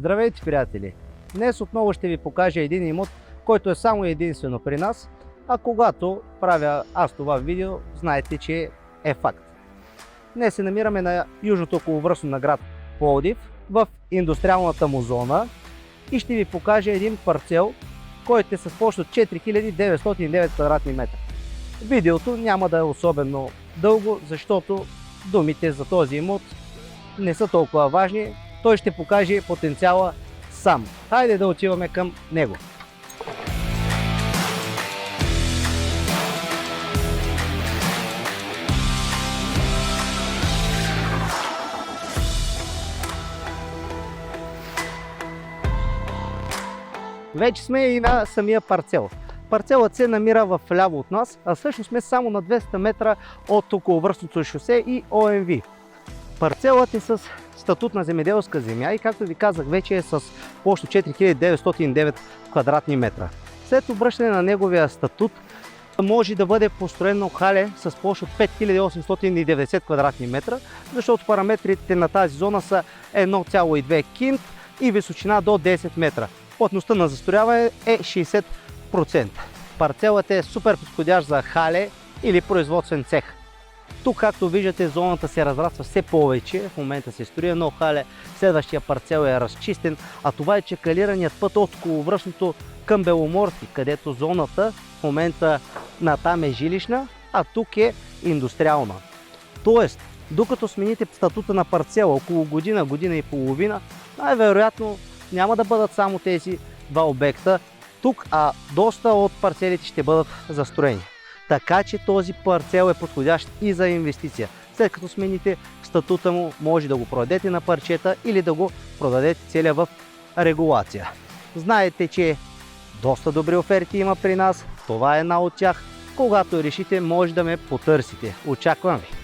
Здравейте, приятели! Днес отново ще ви покажа един имот, който е само единствено при нас, а когато правя аз това видео, знаете, че е факт. Днес се намираме на южното околовръстно на град Пловдив, в индустриалната му зона и ще ви покажа един парцел, който е с площ от 4909 квадратни метра. Видеото няма да е особено дълго, защото думите за този имот не са толкова важни. Той ще покаже потенциала сам. Хайде да отиваме към него. Вече сме и на самия парцел. Парцелът се намира в ляво от нас, а всъщност сме само на 200 метра от околовръстното шосе и ОМВ. Парцелът е с статут на земеделска земя и, както ви казах, вече е с площ от 4909 квадратни метра. След обръщане на неговия статут може да бъде построено хале с площ от 5890 квадратни метра, защото параметрите на тази зона са 1,2 кинт и височина до 10 метра. Плътността на застрояване е 60%. Парцелът е супер подходящ за хале или производствен цех. Тук, както виждате, зоната се разраства все повече. В момента се строи едно хале, следващия парцел е разчистен, а това е чекалираният път от околовръстното към Беломорски, където зоната в момента натам е жилищна, а тук е индустриална. Тоест, докато смените статута на парцела около година, година и половина, най-вероятно няма да бъдат само тези два обекта тук, а доста от парцелите ще бъдат застроени. Така че този парцел е подходящ и за инвестиция. След като смените статута му, може да го продадете на парчета или да го продадете целия в регулация. Знаете, че доста добри оферти има при нас. Това е една от тях. Когато решите, може да ме потърсите. Очаквам ви!